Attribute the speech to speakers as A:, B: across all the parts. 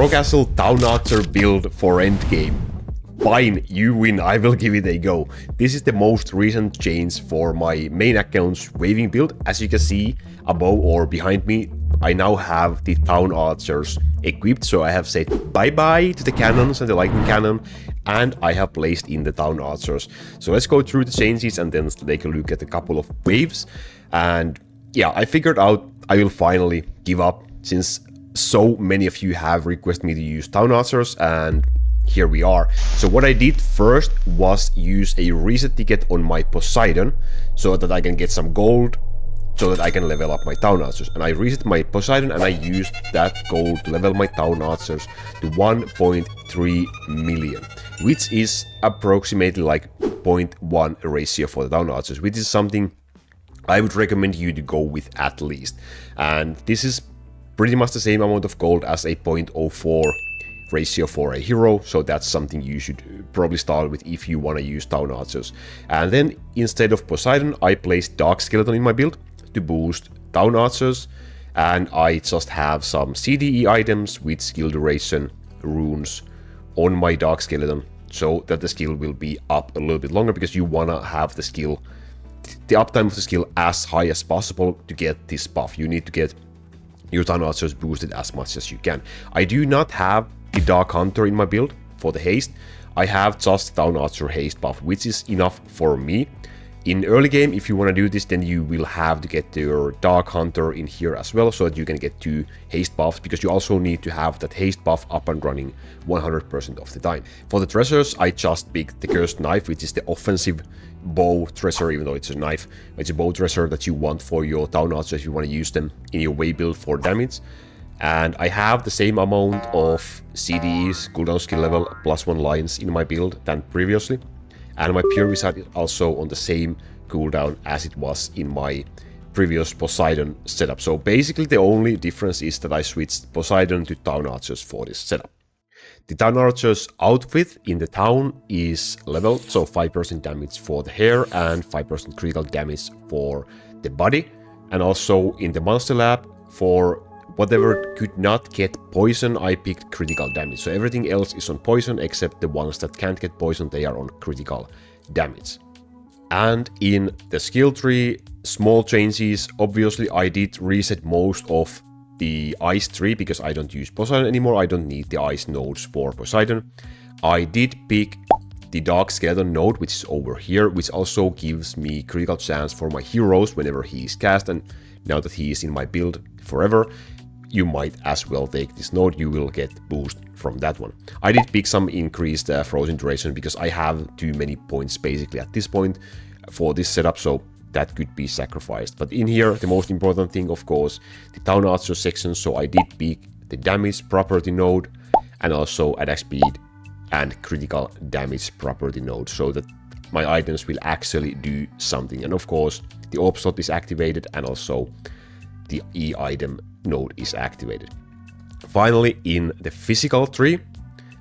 A: Castle Town Archer build for endgame. Fine, you win, I will give it a go. This is the most recent change for my main account's waving build. As you can see above or behind me, I now have the Town Archers equipped, so I have said bye-bye to the cannons and the lightning cannon, and I have placed in the Town Archers. So let's go through the changes and then take a look at a couple of waves. And yeah, I figured out I will finally give up, since so many of you have requested me to use Town Archers, and here we are. So what I did first was use a reset ticket on my Poseidon so that I can get some gold, so that I can level up my Town Archers. And I reset my Poseidon and I used that gold to level my Town Archers to 1.3 million, which is approximately like 0.1 ratio for the Town Archers, which is something I would recommend you to go with at least. And this is pretty much the same amount of gold as a 0.04 ratio for a hero, so that's something you should probably start with if you want to use Town Archers. And then instead of Poseidon, I placed Dark Skeleton in my build to boost Town Archers, and I just have some CDE items with skill duration runes on my Dark Skeleton, so that the skill will be up a little bit longer, because you want to have the skill, the uptime of the skill as high as possible to get this buff. You need to get your Town Archers boosted as much as you can. I do not have the Dark Hunter in my build for the haste. I have just Town Archer haste buff, which is enough for me. In early game, if you want to do this, then you will have to get your Dark Hunter in here as well, so that you can get 2 haste buffs, because you also need to have that haste buff up and running 100% of the time. For the treasures, I just picked the Cursed Knife, which is the offensive bow treasure, even though it's a knife. It's a bow treasure that you want for your Town Archers if you want to use them in your way build for damage. And I have the same amount of CDEs, cooldown skill level, +1 lines in my build than previously. And my Pure Wizard is also on the same cooldown as it was in my previous Poseidon setup. So basically the only difference is that I switched Poseidon to Town Archers for this setup. The Town Archer's outfit in the town is leveled, so 5% damage for the hair and 5% critical damage for the body. And also in the Monsterlab, for whatever could not get poison, I picked critical damage. So everything else is on poison, except the ones that can't get poison, they are on critical damage. And in the skill tree, small changes. Obviously, I did reset most of the ice tree, because I don't use Poseidon anymore. I don't need the ice nodes for Poseidon. I did pick the Dark Skeleton node, which is over here, which also gives me critical chance for my heroes whenever he is cast. And now that he is in my build forever, you might as well take this node, you will get boost from that one. I did pick some increased frozen duration, because I have too many points basically at this point for this setup, so that could be sacrificed. But in here, the most important thing, of course, the Town Archer section, so I did pick the damage property node, and also attack speed and critical damage property node, so that my items will actually do something. And of course, the orb slot is activated, and also the E-item node is activated. Finally, in the physical tree,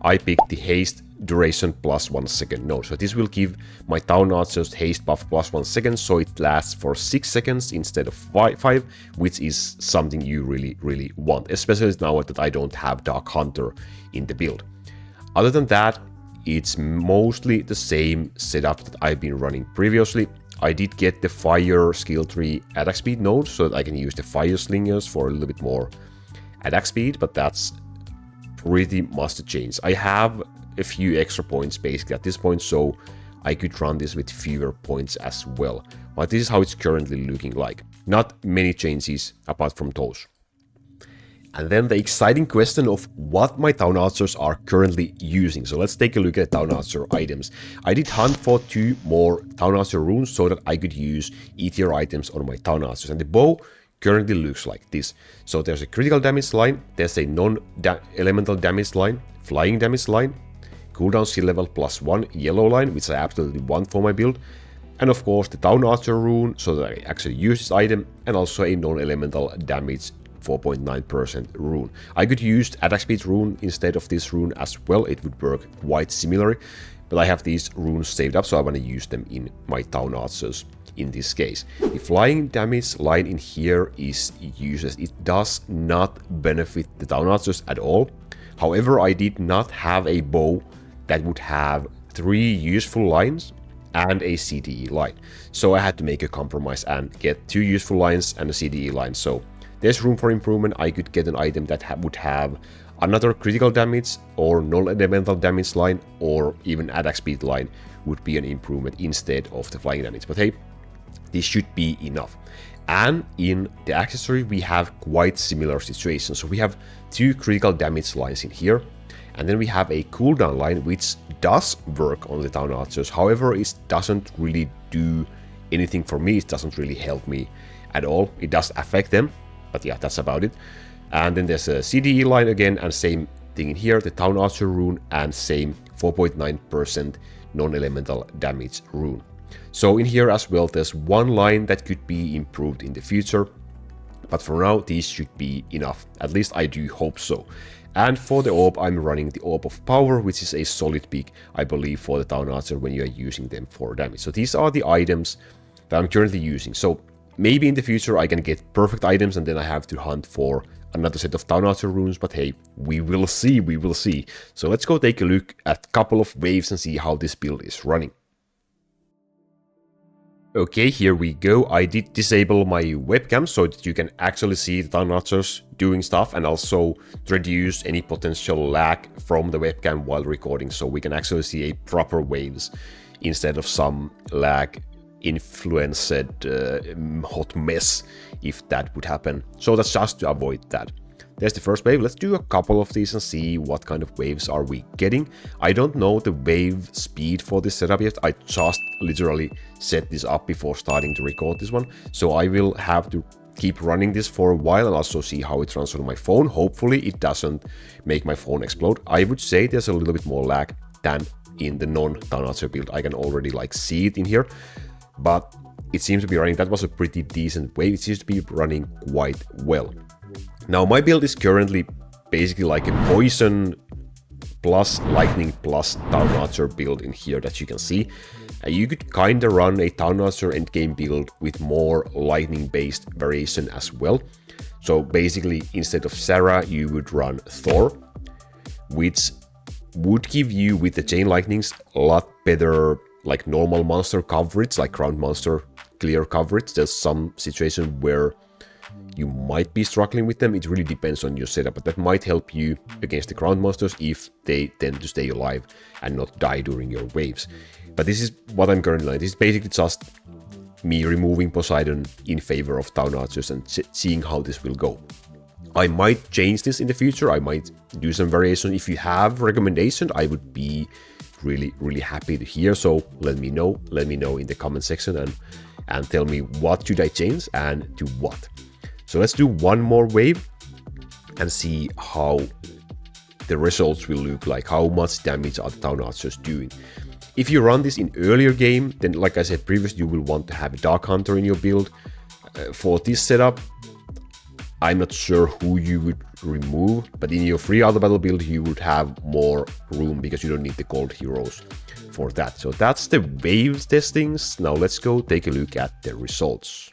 A: I picked the haste duration +1 second node. So this will give my Town Archers haste buff +1 second, so it lasts for 6 seconds instead of 5, which is something you really want, especially now that I don't have Dark Hunter in the build. Other than that, it's mostly the same setup that I've been running previously. I did get the fire skill tree attack speed node, so that I can use the fire slingers for a little bit more attack speed, but that's pretty much the change. I have a few extra points basically at this point, so I could run this with fewer points as well. But this is how it's currently looking like. Not many changes apart from those. And then the exciting question of what my Town Archers are currently using. So let's take a look at Town Archer items. I did hunt for 2 more Town Archer runes so that I could use E-tier items on my Town Archers. And the bow currently looks like this. So there's a critical damage line, there's a non-elemental damage line, flying damage line, cooldown skill level +1 yellow line, which I absolutely want for my build. And of course the Town Archer rune, so that I actually use this item, and also a non-elemental damage 4.9% rune. I could use attack speed rune instead of this rune as well, it would work quite similarly, but I have these runes saved up, so I want to use them in my Town Archers in this case. The flying damage line in here is useless. It does not benefit the Town Archers at all. However, I did not have a bow that would have 3 useful lines and a CDE line. So I had to make a compromise and get 2 useful lines and a CDE line. So there's room for improvement. I could get an item that would have another critical damage or non-elemental damage line, or even attack speed line would be an improvement instead of the flying damage. But hey, this should be enough. And in the accessory, we have quite similar situations. So we have 2 critical damage lines in here, and then we have a cooldown line which does work on the town archers. However, it doesn't really do anything for me. It doesn't really help me at all. It does affect them, but yeah, that's about it. And then there's a CDE line again, and same thing in here, the town archer rune, and same 4.9% non-elemental damage rune. So in here as well, there's 1 line that could be improved in the future, but for now these should be enough. At least I do hope so. And for the orb, I'm running the Orb of Power, which is a solid pick, I believe, for the town archer when you are using them for damage. So these are the items that I'm currently using. So maybe in the future I can get perfect items and then I have to hunt for another set of town archer runes, but hey, we will see, we will see. So let's go take a look at a couple of waves and see how this build is running. Okay, here we go. I did disable my webcam so that you can actually see the town archers doing stuff, and also reduce any potential lag from the webcam while recording, so we can actually see a proper waves instead of some lag influenced hot mess if that would happen. So that's just to avoid that. There's the first wave. Let's do a couple of these and see what kind of waves are we getting. I don't know the wave speed for this setup yet. I just literally set this up before starting to record this one. So I will have to keep running this for a while and also see how it runs on my phone. Hopefully it doesn't make my phone explode. I would say there's a little bit more lag than in the non-town archer build. I can already see it in here, but it seems to be running. That was a pretty decent wave. It seems to be running quite well. Now my build is currently basically like a poison plus lightning plus town archer build in here that you can see. You could kinda run a town archer endgame build with more lightning based variation as well. So basically instead of Sarah you would run Thor, which would give you with the chain lightnings a lot better like normal monster coverage, like ground monster clear coverage. There's some situation where you might be struggling with them. It really depends on your setup, but that might help you against the ground monsters if they tend to stay alive and not die during your waves. But this is what I'm currently doing. This is basically just me removing Poseidon in favor of town archers and seeing how this will go. I might change this in the future. I might do some variation. If you have recommendations, I would be really happy to hear. So let me know in the comment section and tell me what should I change and to what. So let's do one more wave and see how the results will look like. How much damage are the town archers doing? If you run this in earlier game, then like I said previously, you will want to have a Dark Hunter in your build. For this setup, I'm not sure who you would remove, but in your free Autobattle build, you would have more room because you don't need the gold heroes for that. So that's the waves testings. Now let's go take a look at the results.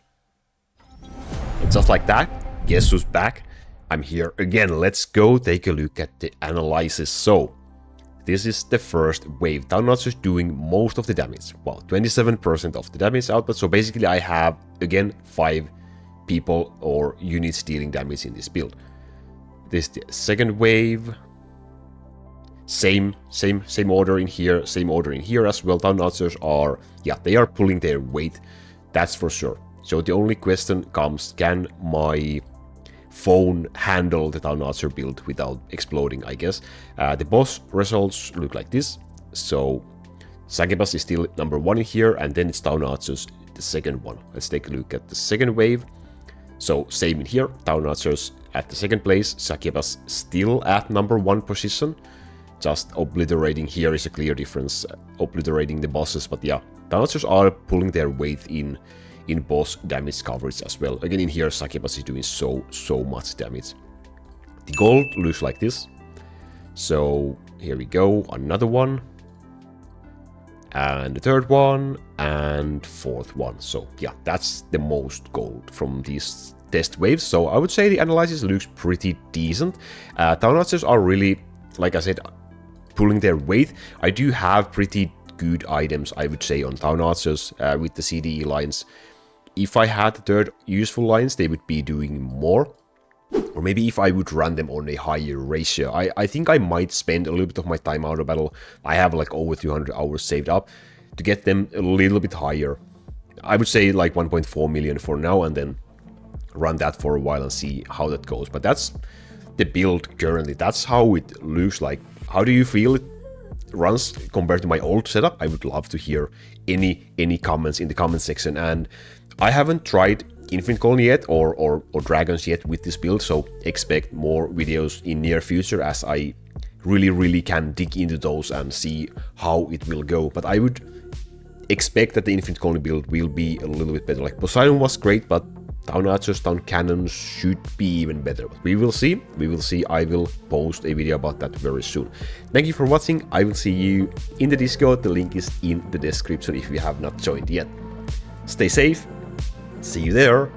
A: And just like that, guess who's back? I'm here again. Let's go take a look at the analysis. So this is the first wave. Town archers doing most of the damage. Well, 27% of the damage output. So basically I have again 5 people or units dealing damage in this build. This is the second wave. Same order in here, same order in here as well. Town archers are, yeah, they are pulling their weight, that's for sure. So the only question comes, can my phone handle the town archer build without exploding, I guess. The boss results look like this. So Succubus is still number 1 in here, and then it's town archers, the second one. Let's take a look at the second wave. So same in here, town archers at the second place, Succubus still at number 1 position. Just obliterating here is a clear difference, obliterating the bosses, but yeah, town archers are pulling their weight in boss damage coverage as well. Again, in here, Succubus is doing so much damage. The gold looks like this. So here we go, another one. And the third one, and fourth one. So yeah, that's the most gold from these test waves. So I would say the analysis looks pretty decent. Town archers are really like I said, pulling their weight. I do have pretty good items, I would say, on Town Archers with the CDE lines. If I had the third useful lines, they would be doing more. Or maybe if I would run them on a higher ratio. I think I might spend a little bit of my time out of battle. I have like over 200 hours saved up to get them a little bit higher. I would say like 1.4 million for now, and then run that for a while and see how that goes. But that's the build currently. That's how it looks like. How do you feel it runs compared to my old setup? I would love to hear any comments in the comment section. And I haven't tried Infinite Colony yet or Dragons yet with this build, so expect more videos in near future as I really can dig into those and see how it will go. But I would expect that the Infinite Colony build will be a little bit better. Like Poseidon was great, but Town Archers, Town Cannons should be even better. But we will see. We will see. I will post a video about that very soon. Thank you for watching. I will see you in the Discord. The link is in the description if you have not joined yet. Stay safe. See you there.